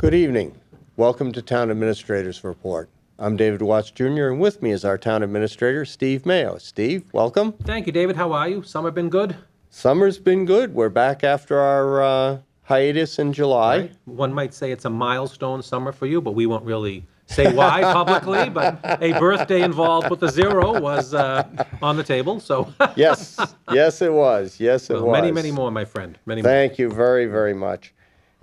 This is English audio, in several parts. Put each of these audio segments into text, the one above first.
Good evening. Welcome to Town Administrator's Report. I'm David Watts Jr., and with me is our Town Administrator, Steve Maio. Steve, welcome. Thank you, David. How are you? Summer been good? Summer's been good. We're back after our hiatus in July. Right. One might say it's a milestone summer for you, but we won't really say why publicly. But a birthday involved with a zero was on the table. So Yes, yes it was. Yes it well, was. many more, my friend. Many more. Thank you very, very much.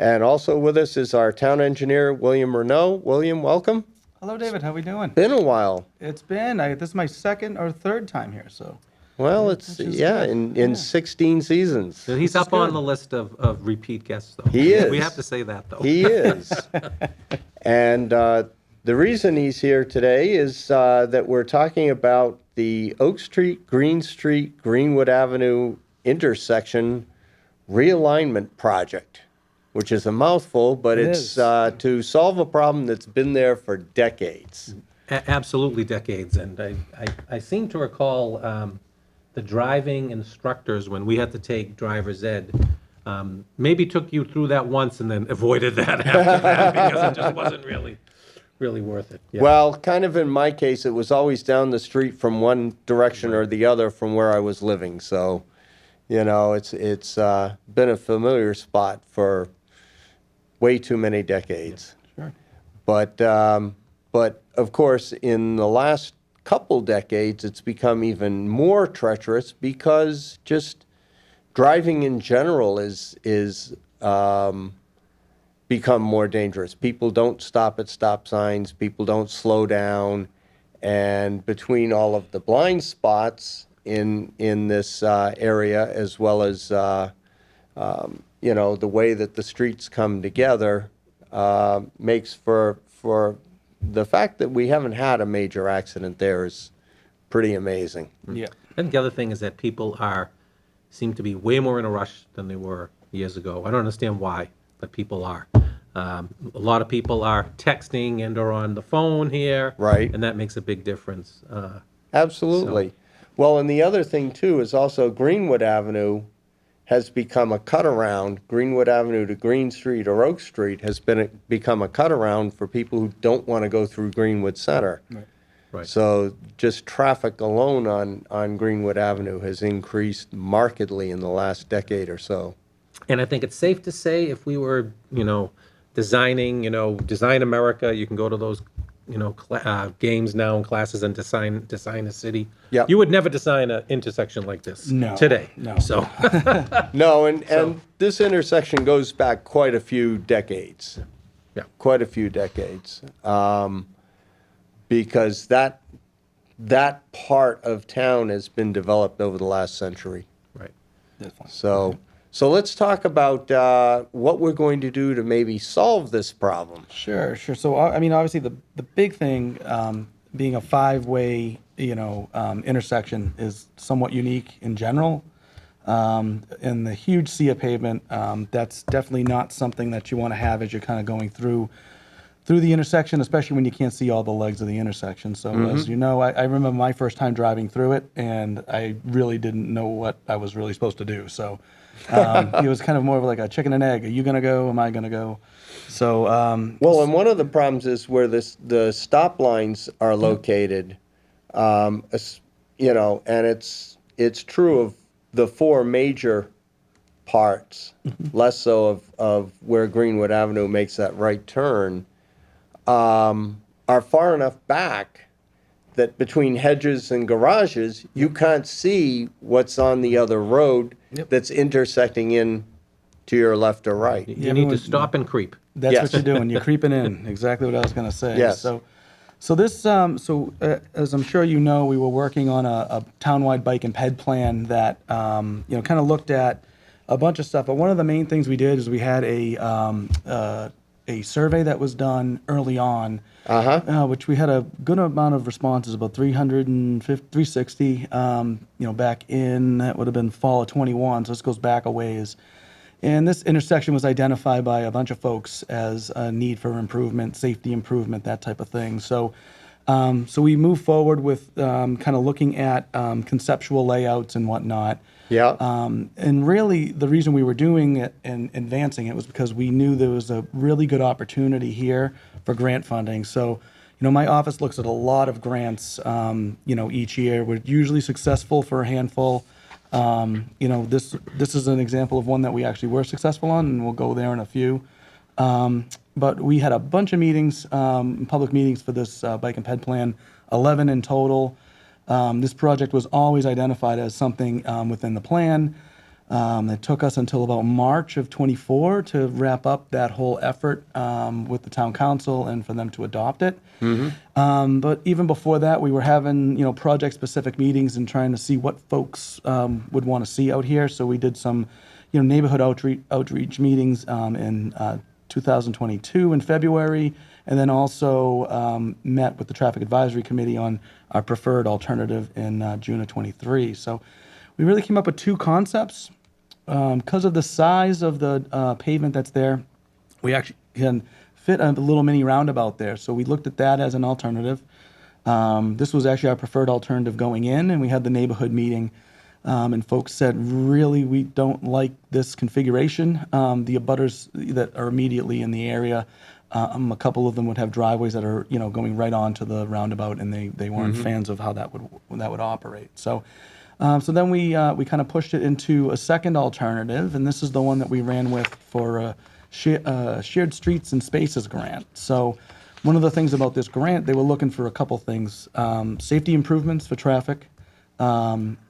And also with us is our Town Engineer, William Renault. William, welcome. Hello, David. How we doing? Been a while. It's been. This is my second or third time here, so. Well, it's, yeah, in 16 seasons. So he's up on the list of repeat guests, though. He is. We have to say that, though. He is. And the reason he's here today is that we're talking about the Oak Street, Greenwood Avenue intersection realignment project, which is a mouthful, but it's to solve a problem that's been there for decades. Absolutely decades. And I seem to recall the driving instructors, when we had to take driver's ed, maybe took you through that once and then avoided that after that because it just wasn't really worth it. Yeah. Well, kind of in my case, it was always down the street from one direction or the other from where I was living. So, you know, it's been a familiar spot for way too many decades. Sure. But of course, in the last couple decades, it's become even more treacherous because just driving in general is become more dangerous. People don't stop at stop signs. People don't slow down. And between all of the blind spots in this area, as well as you know, the way that the streets come together, makes for the fact that we haven't had a major accident there is pretty amazing. Yeah. I think the other thing is that people seem to be way more in a rush than they were years ago. I don't understand why, but people are. A lot of people are texting and are on the phone here. Right. And that makes a big difference. Absolutely. Well, and the other thing, too, is also Greenwood Avenue has become a cut-around. Greenwood Avenue to Green Street or Oak Street has become a cut-around for people who don't want to go through Greenwood Center. Right. Right. So just traffic alone on Greenwood Avenue has increased markedly in the last decade or so. And I think it's safe to say if we were, designing, Design America, you can go to those, games now and classes and design a city. Yeah. You would never design an intersection like this today. No. So, No, and this intersection goes back quite a few decades. Yeah. Quite a few decades. Because that part of town has been developed over the last century. right. So let's talk about what we're going to do to maybe solve this problem. Sure. So, obviously the big thing, being a five-way, intersection is somewhat unique in general. And the huge sea of pavement, that's definitely not something that you want to have as you're kind of going through the intersection, especially when you can't see all the legs of the intersection. So as you know, I remember my first time driving through it, and I really didn't know what I was really supposed to do. So it was kind of more of like a chicken and egg. Are you going to go? Am I going to go? So Well, and one of the problems is where the stop lines are located, and it's true of the four major parts, less so of where Greenwood Avenue makes that right turn, are far enough back that between hedges and garages, you can't see what's on the other road that's intersecting in to your left or right. You need to stop and creep. That's Yes. what you're doing. You're creeping in. Exactly what I was going to say. Yes. So this, as I'm sure you know, we were working on a townwide bike and ped plan that, kind of looked at a bunch of stuff. But one of the main things we did is we had a survey that was done early on, which we had a good amount of responses, about 360, back in, that would have been fall of 21. So this goes back a ways. And this intersection was identified by a bunch of folks as a need for improvement, safety improvement, that type of thing. So So we move forward with kind of looking at conceptual layouts and whatnot. Yeah. And really, the reason we were doing it and advancing it was because we knew there was a really good opportunity here for grant funding. So, my office looks at a lot of grants, each year. We're usually successful for a handful. This is an example of one that we actually were successful on, and we'll go there in a few. But we had a bunch of meetings, public meetings for this bike and ped plan, 11 in total. This project was always identified as something within the plan. It took us until about March of '24 to wrap up that whole effort with the town council and for them to adopt it. But even before that, we were having project-specific meetings and trying to see what folks would want to see out here. So we did some neighborhood outreach meetings in 2022 in February, and then also met with the Traffic Advisory Committee on our preferred alternative in June of '23. So we really came up with two concepts. Because of the size of the pavement that's there, we actually can fit a little mini roundabout there. So we looked at that as an alternative. This was actually our preferred alternative going in, and we had the neighborhood meeting. And folks said, really, we don't like this configuration. The abutters that are immediately in the area, a couple of them would have driveways that are, going right onto the roundabout, and they weren't fans of how that would operate. So then we kind of pushed it into a second alternative, and this is the one that we ran with for a shared streets and spaces grant. So one of the things about this grant, they were looking for a couple things: safety improvements for traffic,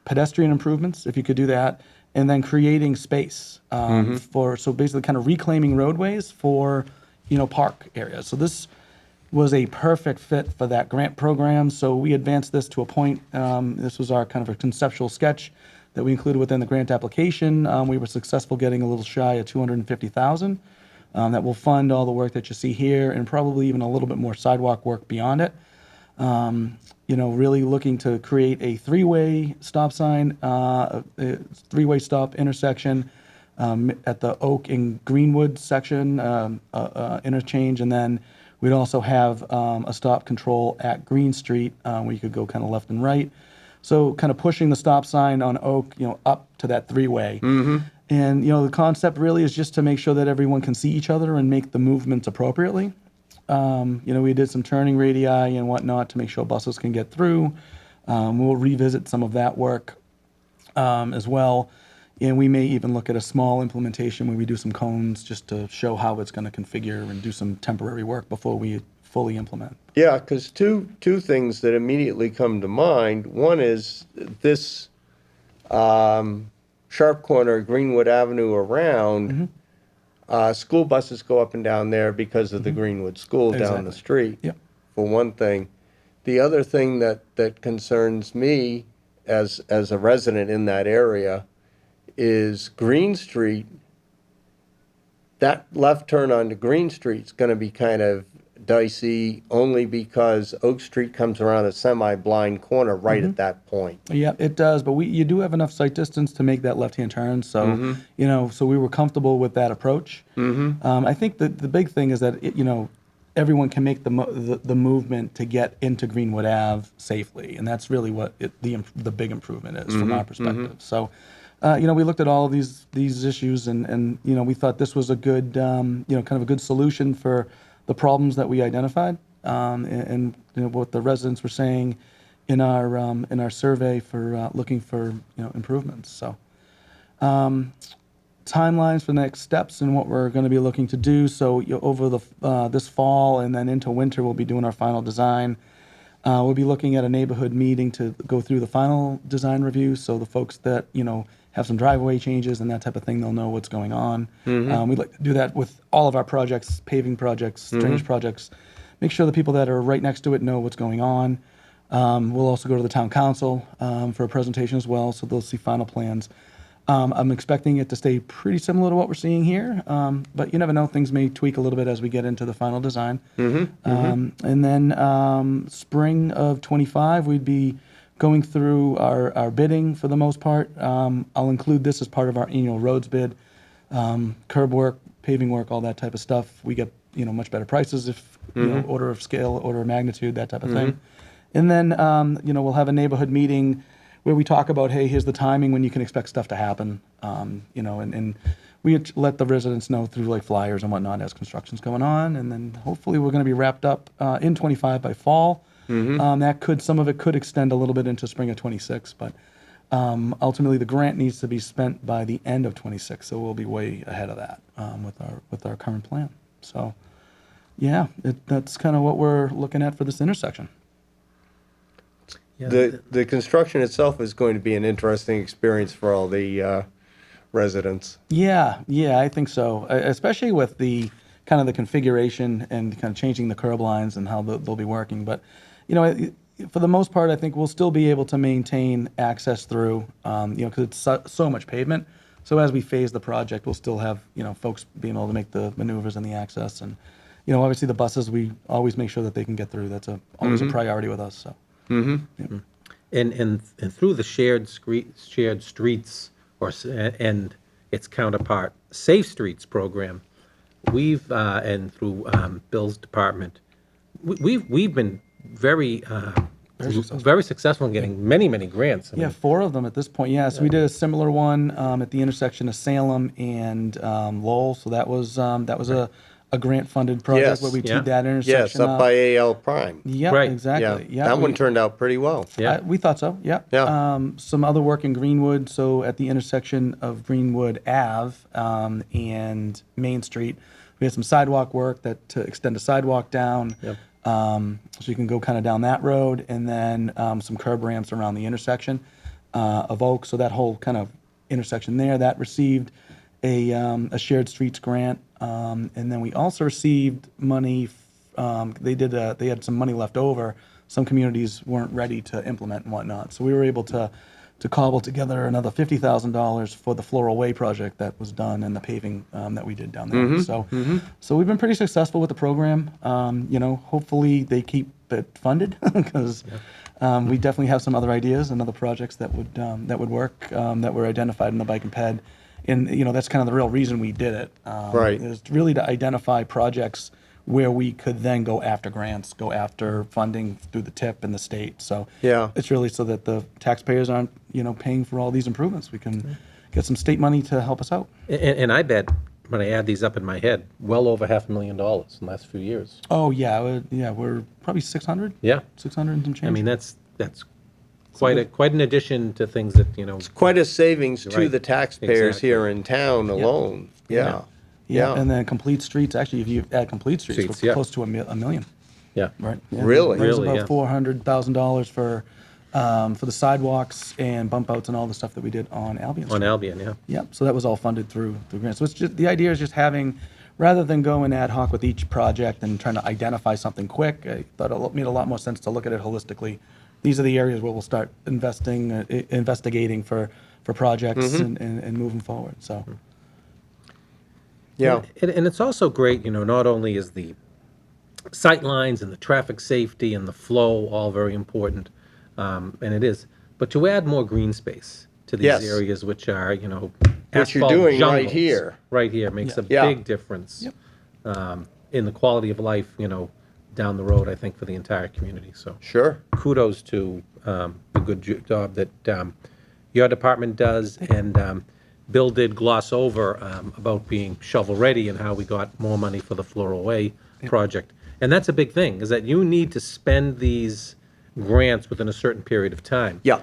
pedestrian improvements, if you could do that, and then creating space so basically kind of reclaiming roadways for park areas. So this was a perfect fit for that grant program. So we advanced this to a point. This was our kind of a conceptual sketch that we included within the grant application. We were successful getting a little shy of $250,000. That will fund all the work that you see here, and probably even a little bit more sidewalk work beyond it. Really looking to create a three-way stop sign, a three-way stop intersection at the Oak and Greenwood section interchange, and then we'd also have a stop control at Green Street where you could go kind of left and right. So kind of pushing the stop sign on Oak, up to that three-way. And, the concept really is just to make sure that everyone can see each other and make the movements appropriately. We did some turning radii and whatnot to make sure buses can get through. We'll revisit some of that work as well. And we may even look at a small implementation where we do some cones just to show how it's going to configure and do some temporary work before we fully implement. Yeah, because two things that immediately come to mind. One is this sharp corner, Greenwood Avenue around. School buses go up and down there because of the Greenwood School down the street, for one thing. The other thing that concerns me as a resident in that area is Green Street. That left turn onto Green Street is going to be kind of dicey only because Oak Street comes around a semi-blind corner right at that point. Yeah, it does, but you do have enough sight distance to make that left-hand turn, so so we were comfortable with that approach. I think that the big thing is that everyone can make the movement to get into Greenwood Ave safely, and that's really what the big improvement is from our perspective. So, we looked at all of these issues, and we thought this was a good kind of a good solution for the problems that we identified, and what the residents were saying in our survey for looking for improvements. So timelines for the next steps and what we're going to be looking to do. So over this fall and then into winter, we'll be doing our final design. We'll be looking at a neighborhood meeting to go through the final design review. So the folks that have some driveway changes and that type of thing, they'll know what's going on. We'd like to do that with all of our projects, paving projects, drainage projects. Make sure the people that are right next to it know what's going on. We'll also go to the town council for a presentation as well, so they'll see final plans. I'm expecting it to stay pretty similar to what we're seeing here, but you never know, things may tweak a little bit as we get into the final design. And then spring of '25, we'd be going through our bidding for the most part. I'll include this as part of our annual roads bid, curb work, paving work, all that type of stuff. We get much better prices if, order of scale, order of magnitude, that type of thing. And then, we'll have a neighborhood meeting where we talk about, hey, here's the timing when you can expect stuff to happen, and we let the residents know through like flyers and whatnot as construction's going on. And then hopefully we're going to be wrapped up in 25 by fall. Some of it could extend a little bit into spring of 26, but ultimately the grant needs to be spent by the end of 26. So we'll be way ahead of that with our current plan. So yeah, that's kind of what we're looking at for this intersection. Yeah. The construction itself is going to be an interesting experience for all the residents. Yeah, I think so. Especially with the kind of the configuration and kind of changing the curb lines and how they'll be working. But, for the most part, I think we'll still be able to maintain access through, because it's so much pavement. So as we phase the project, we'll still have, folks being able to make the maneuvers and the access. And, obviously the buses, we always make sure that they can get through. That's always a priority with us. So. And through the shared streets and its counterpart, Safe Streets program, we've and through Bill's department, we've been very successful in getting many grants. I Yeah, mean, 4 of them at this point. Yeah, so we did a similar one at the intersection of Salem and Lowell. So that was a grant-funded project Yes. where we Yeah. teed that Yes, intersection up by AL Prime. Yeah, Right. exactly. Yeah, that one turned out pretty well. Yeah. we thought so. Yeah. Yeah. Some other work in Greenwood. So at the intersection of Greenwood Ave and Main Street, we had some sidewalk work to extend a sidewalk down. Yep. So you can go kind of down that road, and then some curb ramps around the intersection of Oak. So that whole kind of intersection there, that received a shared streets grant, and then we also received money. They had some money left over. Some communities weren't ready to implement and whatnot, so we were able to cobble together another $50,000 for the Floral Way project that was done and the paving that we did down there. So we've been pretty successful with the program. Hopefully they keep it funded because we definitely have some other ideas and other projects that would work that were identified in the bike and ped. And that's kind of the real reason we did it. Right. Is really to identify projects where we could then go after grants, go after funding through the TIP and the state. So Yeah. it's really so that the taxpayers aren't, paying for all these improvements. We can get some state money to help us out. And I bet when I add these up in my head, well over $500,000 in the last few years. Oh yeah, we're probably 600. Yeah. 600 and some change. I mean, that's quite an addition to things that, Quite a savings to Right. the taxpayers Exactly. here in town alone. Yeah. yeah, and then complete streets. Actually, if you add complete streets, Streets, we're yeah. close to a million. yeah. Right. Yeah. Really? It was Really, about $400,000 for the sidewalks and bump outs and all the stuff that we did on Albion Street. On Albion, yeah. Yep. So that was all funded through grants. So it's just the idea is just having, rather than going ad hoc with each project and trying to identify something quick, I thought it made a lot more sense to look at it holistically. These are the areas where we'll start investigating for projects and moving forward. So. Yeah. And it's also great, not only is the sight lines and the traffic safety and the flow all very important, and it is, but to add more green space to these Yes. areas, which are, Which you're asphalt doing right jungles, here. Right here makes a Yeah. big difference in the quality of life, down the road, I think, for the entire community. So Sure. kudos to the good job that your department does, and Bill did gloss over about being shovel-ready and how we got more money for the Floral Way project. And that's a big thing, is that you need to spend these grants within a certain period of time. Yeah.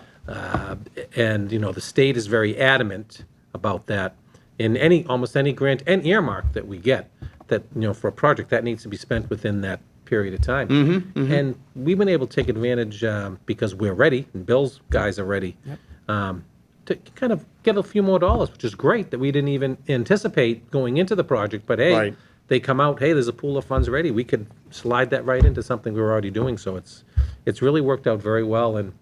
And, the state is very adamant about that. In almost any grant and earmark that we get, that, for a project, that needs to be spent within that period of time. And we've been able to take advantage, because we're ready, and Bill's guys are ready, to kind of get a few more dollars, which is great that we didn't even anticipate going into the project. But hey, Right. they come out, hey, there's a pool of funds ready. We could slide that right into something we were already doing. So it's really worked out very well. And,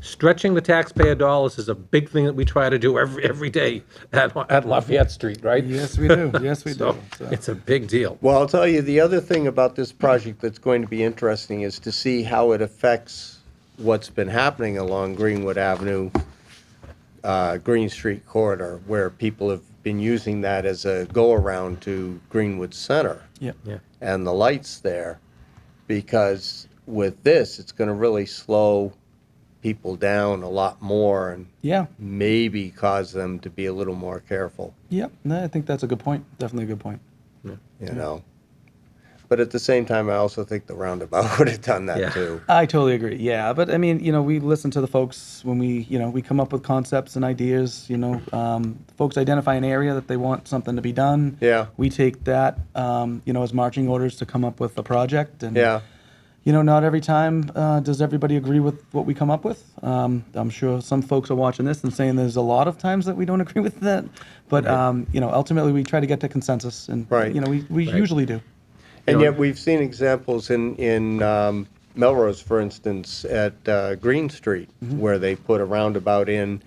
stretching the taxpayer dollars is a big thing that we try to do every day at Lafayette Street, right? Yes, we do. Yes, we So do. So. it's a big deal. Well, I'll tell you, the other thing about this project that's going to be interesting is to see how it affects what's been happening along Greenwood Avenue Green Street corridor, where people have been using that as a go-around to Greenwood Center Yep. Yeah. and the lights there, because with this, it's going to really slow people down a lot more and Yeah. maybe cause them to be a little more careful, Yep. No, I think that's a good point. Definitely a good point. you know. But at the same time, I also think the roundabout would have done that Yeah. too. I totally agree. Yeah, but I mean, we listen to the folks when we come up with concepts and ideas. Folks identify an area that they want something to be done. Yeah. We take that, as marching orders to come up with a project. And Yeah. not every time does everybody agree with what we come up with. I'm sure some folks are watching this and saying there's a lot of times that we don't agree with that. But ultimately we try to get to consensus, and Right. we usually do. And yet we've seen examples in Melrose, for instance, at Green Street, where they put a roundabout in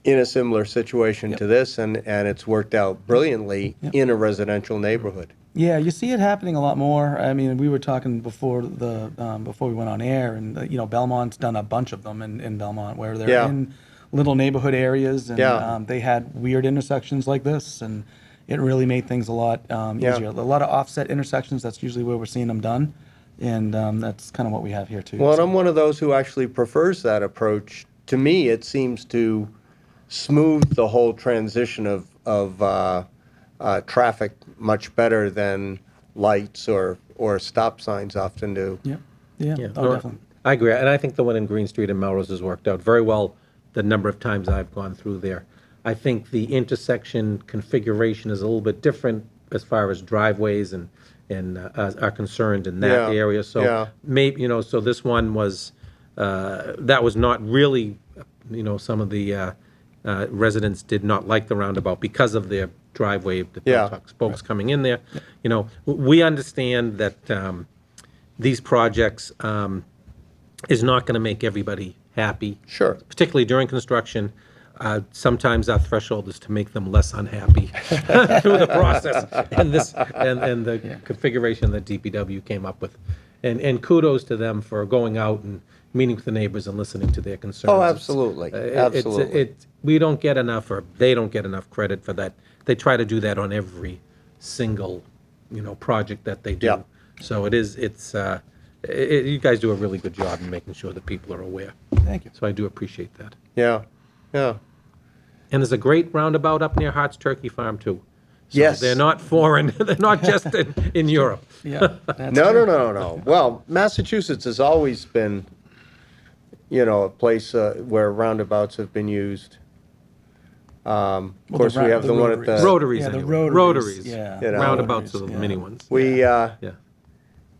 a similar situation to this, and it's worked out brilliantly in a residential neighborhood. Yeah, you see it happening a lot more. I mean, we were talking before before we went on air, and Belmont's done a bunch of them in Belmont, where they're Yeah. in little neighborhood areas, and Yeah. they had weird intersections like this, and it really made things a lot easier. A lot of offset intersections. That's usually where we're seeing them done, and that's kind of what we have here too. Well, and So- I'm one of those who actually prefers that approach. To me, it seems to smooth the whole transition of traffic much better than lights or stop signs often do. Yeah, yeah, Yeah. oh, definitely. I agree, and I think the one in Green Street and Melrose has worked out very well the number of times I've gone through there. I think the intersection configuration is a little bit different as far as driveways and are concerned in that Yeah, area. So yeah. maybe, so this one was, that was not really, some of the residents did not like the roundabout because of their driveway, the Yeah. folks coming in there. We understand that these projects is not going to make everybody happy. Sure. Particularly during construction. Sometimes our threshold is to make them less unhappy through the process, and the configuration that DPW came up with. And kudos to them for going out and meeting with the neighbors and listening to their concerns. Oh, absolutely. Absolutely. We don't get enough, or they don't get enough credit for that. They try to do that on every single, project that they do. Yeah. So you guys do a really good job in making sure that people are aware. Thank you. So I do appreciate that. Yeah, yeah. And there's a great roundabout up near Hart's Turkey Farm, too. So Yes. they're not foreign, they're not just in Europe. Yeah, that's No, true. no. Well, Massachusetts has always been, a place where roundabouts have been used. Of course, we have the one at the. Rotaries, Yeah, the anyway. rotaries, Rotaries. yeah. You know. Roundabouts are the Rotaries, mini yeah. ones. We Yeah.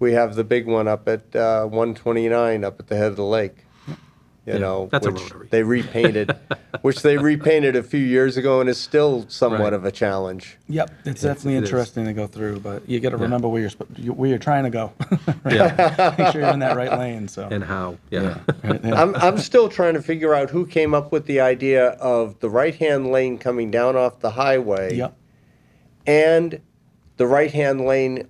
have the big one up at 129 up at the head of the lake. that's a which rotary. they repainted, a few years ago, and is still somewhat Right. of a challenge. Yep, it's definitely it is. interesting to go through, but you got to remember where you're trying to go. Right? Yeah. Make sure you're in that right lane. So. And how, yeah. Right, yeah. I'm still trying to figure out who came up with the idea of the right-hand lane coming down off the highway Yep. and the right-hand lane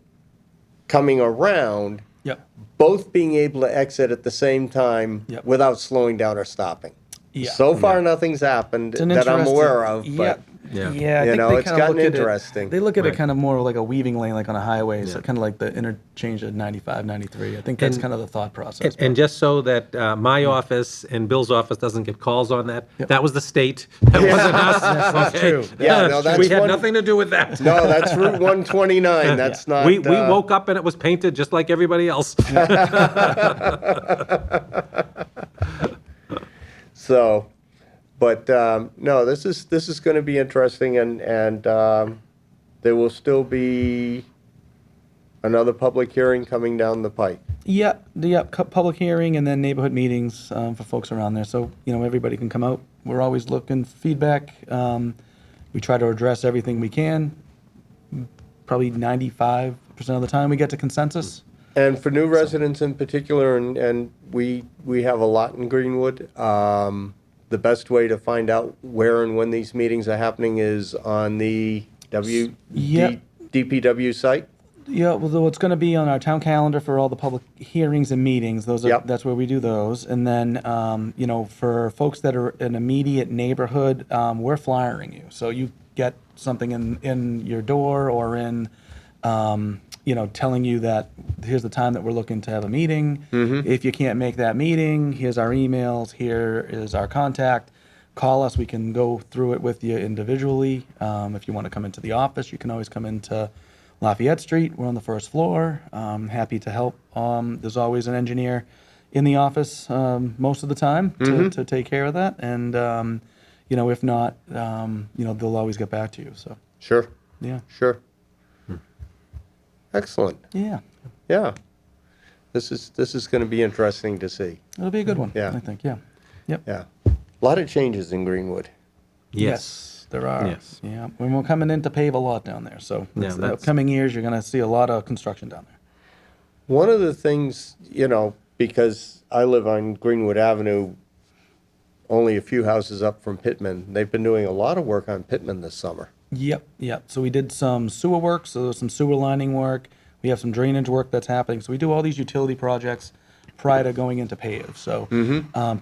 coming around, Yep. both being able to exit at the same time Yep. without slowing down or stopping. Yeah. So far, nothing's happened It's an that I'm interesting- aware of, Yeah. but Yeah. Yeah, I You think know, they it's kinda gotten look at interesting. They look at Right. it kind of more like a weaving lane, like on a highway, so Yeah. kind of like the interchange of 95, 93. I think that's kind of the thought process. And just so that my office and Bill's office doesn't get calls on that, Yep. that was the state. That wasn't us. That's okay? true. Yeah, no, that's We had one- nothing to do with that. no, that's Route 129. That's not. We woke up and it was painted just like everybody else. So, but no, this is going to be interesting, and there will still be another public hearing coming down the pike. Public hearing and then neighborhood meetings for folks around there. So, everybody can come out. We're always looking for feedback. We try to address everything we can. Probably 95% of the time we get to consensus. And for new residents in particular, and we have a lot in Greenwood. The best way to find out where and when these meetings are happening is on the Yep. DPW site. Yeah, well, it's going to be on our town calendar for all the public hearings and meetings. Those are, Yep. that's where we do those. And then, for folks that are in immediate neighborhood, we're flyering you. So you get something in your door or telling you that here's the time that we're looking to have a meeting. If you can't make that meeting, here's our emails, here is our contact. Call us, we can go through it with you individually. If you want to come into the office, you can always come into Lafayette Street. We're on the first floor. Happy to help. There's always an engineer in the office most of the time to take care of that. And, if not, they'll always get back to you. So, Sure, yeah. sure. Excellent. Yeah. Yeah. This is going to be interesting to see. It'll be a good one, Yeah. I think. Yeah. Yep. Yeah. A lot of changes in Greenwood. Yes. There are. Yes. Yeah. We're coming in to pave a lot down there. So, Yeah, the that's- upcoming years, you're going to see a lot of construction down there. One of the things, because I live on Greenwood Avenue, only a few houses up from Pittman, they've been doing a lot of work on Pittman this summer. Yep. So we did some sewer work, so there's some sewer lining work. We have some drainage work that's happening. So we do all these utility projects prior to going into pave. So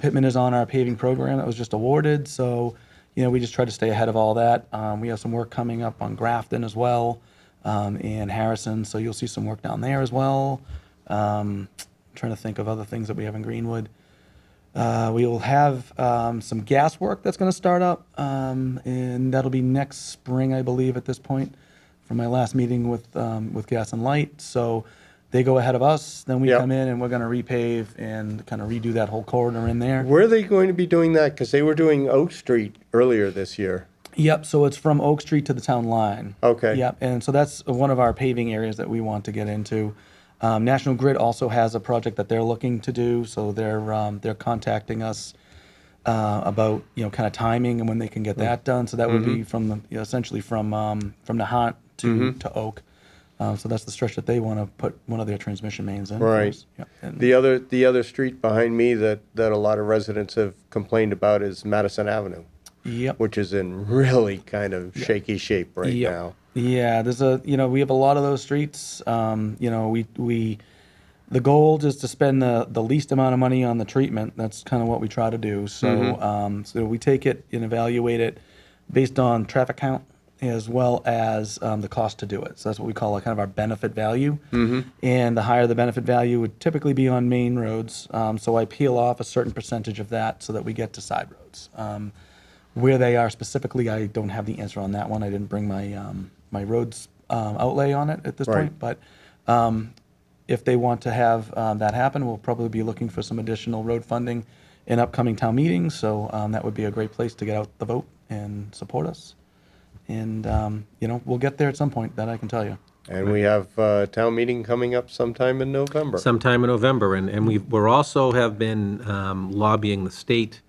Pittman is on our paving program that was just awarded. So, we just try to stay ahead of all that. We have some work coming up on Grafton as well, and Harrison. So you'll see some work down there as well. Trying to think of other things that we have in Greenwood. We will have some gas work that's going to start up, and that'll be next spring, I believe, at this point, from my last meeting with Gas and Light. So they go ahead of us, then we Yep. come in and we're going to repave and kind of redo that whole corridor in there. Where are they going to be doing that? Because they were doing Oak Street earlier this year. Yep, so it's from Oak Street to the town line. Okay. Yep, and so that's one of our paving areas that we want to get into. National Grid also has a project that they're looking to do, so they're contacting us about kind of timing and when they can get that done. So that would be from essentially from Nahant to Oak. So that's the stretch that they want to put one of their transmission mains in. for Right. us. Yep. And The other street behind me that a lot of residents have complained about is Madison Avenue, Yep. which is in really kind of shaky shape right Yep. now. Yeah, there's we have a lot of those streets. The goal is to spend the least amount of money on the treatment. That's kind of what we try to do. So, so we take it and evaluate it based on traffic count as well as the cost to do it. So that's what we call kind of our benefit value. And the higher the benefit value would typically be on main roads. So I peel off a certain percentage of that so that we get to side roads. Where they are specifically, I don't have the answer on that one. I didn't bring my roads outlay on it at this Right. point. But if they want to have that happen, we'll probably be looking for some additional road funding in upcoming town meetings. So that would be a great place to get out the vote and support us. And we'll get there at some point. That I can tell you. And we have a town meeting coming up sometime in November. Sometime in November, and we're also have been lobbying the state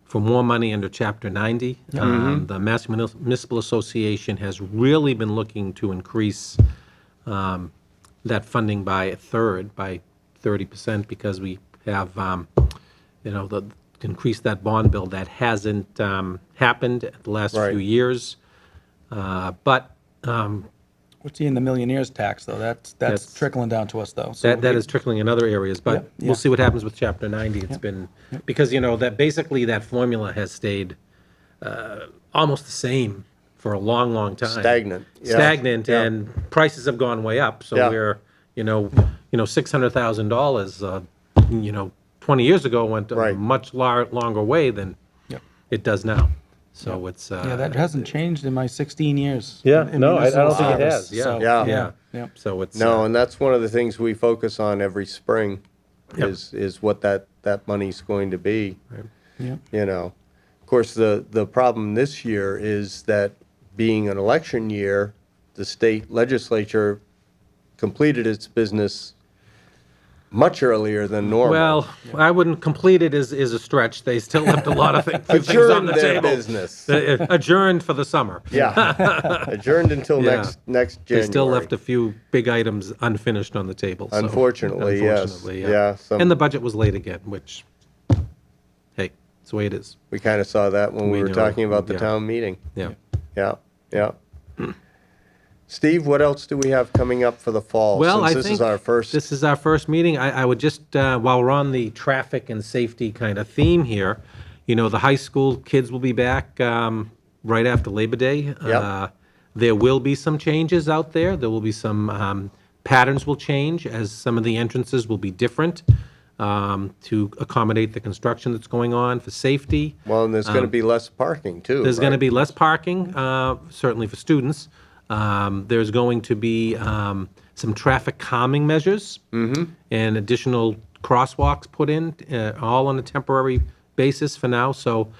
for more money under Chapter 90. The Mass Municipal Association has really been looking to increase that funding by a third, by 30%, because we have, increased that bond bill. That hasn't happened at the last Right. few years. But We're seeing the millionaires tax though. That's trickling down to us though. So that is trickling in other areas, but Yeah. we'll see what happens with Chapter 90. It's been, because, that basically that formula has stayed almost the same for a long, long time. Stagnant, yeah. Stagnant, Yeah. and prices have gone way up, so Yeah. we're, $600,000, 20 years ago went a Right. much longer way than Yep. it does now. So it's. Yeah, that hasn't changed in my 16 years. Yeah, in no, I municipal don't think it service. has, yeah. So, Yeah. yeah. Yep. So it's. No, and that's one of the things we focus on every spring Yep. is what that money's going to be. Yep. Of course, the problem this year is that being an election year, the state legislature completed its business much earlier than normal. Well, I wouldn't complete it is a stretch. They still left a lot of few things on Adjourned the their table. business. Adjourned for the summer. Yeah, adjourned until Yeah. next They January. still left a few big items unfinished on the table. So, Unfortunately, yes. Yeah, And the budget was late again, which, hey, it's the way it is. We kind of saw that when we We were know, talking about the yeah. town meeting. Yeah. Yeah, yeah. Steve, what else do we have coming up for the fall? Well, Since I this think is our first. this is our first meeting. I would just, while we're on the traffic and safety kind of theme here, the high school kids will be back right after Labor Day. There will be some changes out there. There will be some patterns will change as some of the entrances will be different to accommodate the construction that's going on for safety. Well, and there's going to be less parking too. There's going to right? be less parking, certainly for students. There's going to be some traffic calming measures and additional crosswalks put in, all on a temporary basis for now. So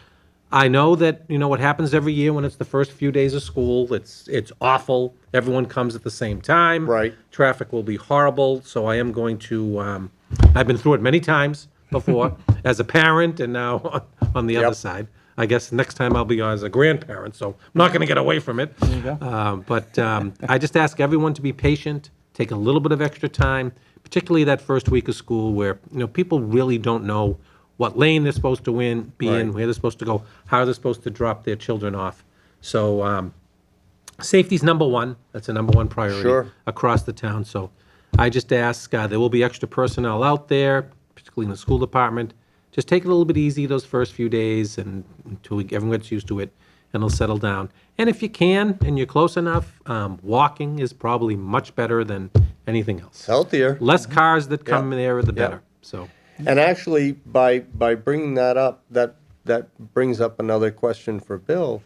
I know that, what happens every year when it's the first few days of school, it's awful. Everyone comes at the same time. Right. Traffic will be horrible. So I am going to, I've been through it many times before as a parent and now on the other side. I guess next time I'll be as a grandparent, so I'm not going to get away from it. you go. But I just ask everyone to be patient, take a little bit of extra time, particularly that first week of school where, people really don't know what lane they're supposed to be in, Right. where they're supposed to go, how they're supposed to drop their children off. So safety's number one. That's a number one priority Sure. across the town. So I just ask, there will be extra personnel out there, particularly in the school department. Just take it a little bit easy those first few days and until everyone gets used to it and it'll settle down. And if you can and you're close enough, walking is probably much better than anything else. Healthier. Less cars that come Yeah. there, the Yeah. better. So And actually, by bringing that up, that brings up another question for Bill,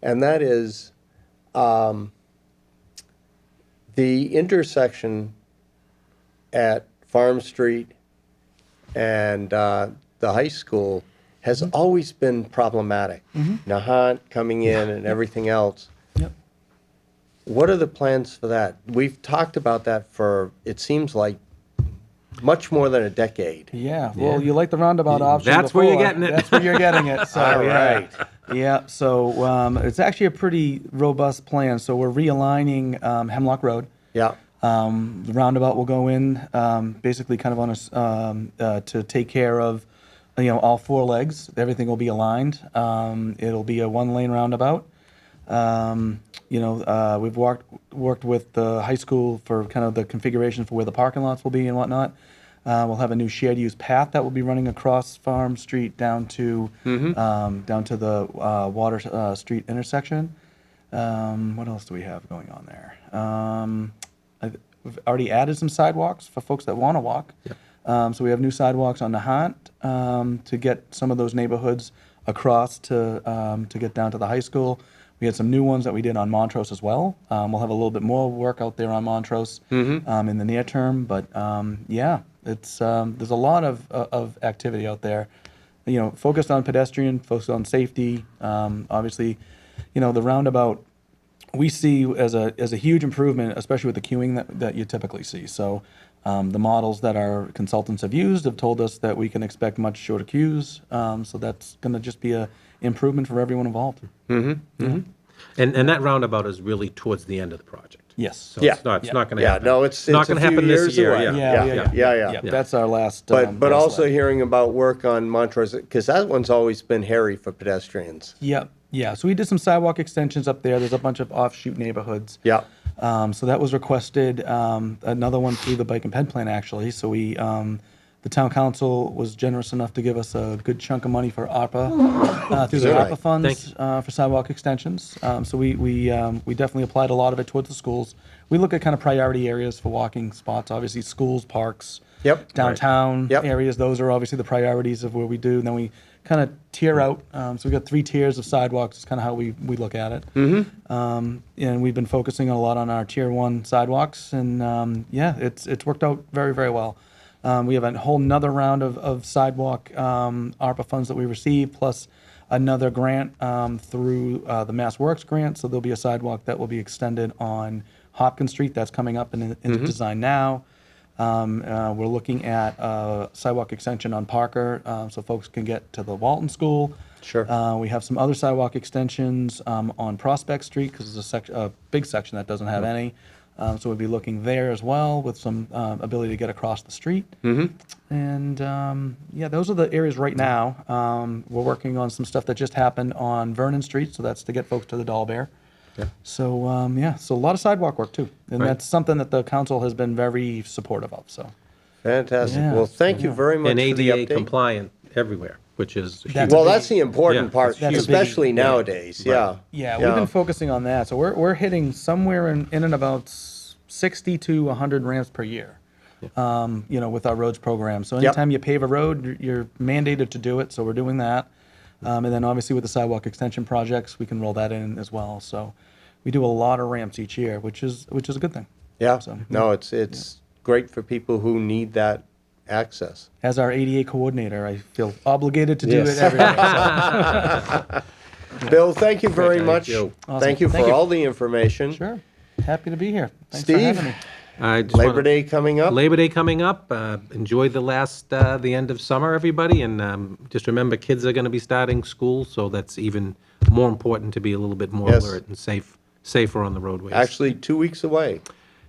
and that is the intersection at Farm Street and the high school has always been problematic. Nahant coming in and everything else. Yep. What are the plans for that? We've talked about that for, it seems like, much more than a decade. Yeah, well, you like the roundabout option. That's where you're before. getting it. That's where you're getting it. So, All yeah. right. Yeah, so it's actually a pretty robust plan. So we're realigning Hemlock Road. Yeah. The roundabout will go in basically kind of on to take care of, all four legs. Everything will be aligned. It'll be a one-lane roundabout. We've worked with the high school for kind of the configuration for where the parking lots will be and whatnot. We'll have a new shared use path that will be running across Farm Street down to the Water Street intersection. What else do we have going on there? We've already added some sidewalks for folks that want to walk. So we have new sidewalks on Nahant to get some of those neighborhoods across to get down to the high school. We had some new ones that we did on Montrose as well. We'll have a little bit more work out there on Montrose in the near term. But it's there's a lot of activity out there. Focused on pedestrian, focused on safety. Obviously, the roundabout we see as a huge improvement, especially with the queuing that you typically see. So the models that our consultants have used have told us that we can expect much shorter queues. So that's going to just be a improvement for everyone involved. and that roundabout is really towards the end of the project. Yes. So Yeah. it's not going to Yeah, happen. no, it's not a going to few happen this years year. away. Yeah. Yeah. That's our last. But last also leg. hearing about work on Montrose, because that one's always been hairy for pedestrians. Yep. Yeah. So we did some sidewalk extensions up there. There's a bunch of offshoot neighborhoods. Yeah. So that was requested. Another one through the bike and ped plan actually. So the town council was generous enough to give us a good chunk of money for ARPA through their Right. ARPA funds for sidewalk extensions. So we definitely applied a lot of it towards the schools. We look at kind of priority areas for walking spots. Obviously, schools, parks, Yep. downtown Yep. areas. Those are obviously the priorities of where we do. And then we kind of tier out. So we got 3 tiers of sidewalks. Is kind of how we look at it. And we've been focusing a lot on our tier 1 sidewalks, and it's worked out very, very well. We have a whole nother round of sidewalk ARPA funds that we received, plus another grant through the Mass Works grant. So there'll be a sidewalk that will be extended on Hopkins Street. That's coming up into design now. We're looking at a sidewalk extension on Parker, so folks can get to the Walton School. Sure. We have some other sidewalk extensions on Prospect Street because it's a big section that doesn't have any. So we'll be looking there as well with some ability to get across the street. And those are the areas right now. We're working on some stuff that just happened on Vernon Street, so that's to get folks to the Doll Bear. So, yeah, so a lot of sidewalk work too. And Right. that's something that the council has been very supportive of, so. Fantastic. Yeah, Well, thank you yeah. very much And for the ADA update. compliant everywhere, which is huge. That's a Well, big- that's the important Yeah, part, that's a big- especially yeah. nowadays, yeah. Yeah, we've been focusing on that. So we're hitting somewhere in and about 60 to 100 ramps per year, with our roads program. So anytime you pave a road, you're mandated to do it. So we're doing that. And then obviously with the sidewalk extension projects, we can roll that in as well. So we do a lot of ramps each year, which is a good thing. Yeah, So, no, it's great for people who need that access. As our ADA coordinator, I feel obligated to do Yes. it every day. Bill, thank you very Thank much. you. Awesome. Thank you Thank for you. all the information. Sure. Happy to be here. Thanks Steve? for having me. I just Labor wanna- Day coming up. Labor Day coming up. Enjoy the end of summer, everybody, and just remember, kids are going to be starting school, so that's even more important to be a little bit more Yes. alert and safer on the roadways. Actually, 2 weeks away.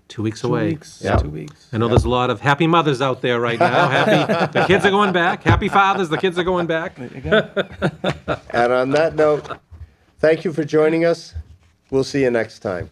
2 weeks 2 away. weeks. Yeah. 2 weeks. I know there's a lot of happy mothers out there right now. The kids are going back. Happy fathers, the kids are going back. There you go. And on that note, thank you for joining us. We'll see you next time.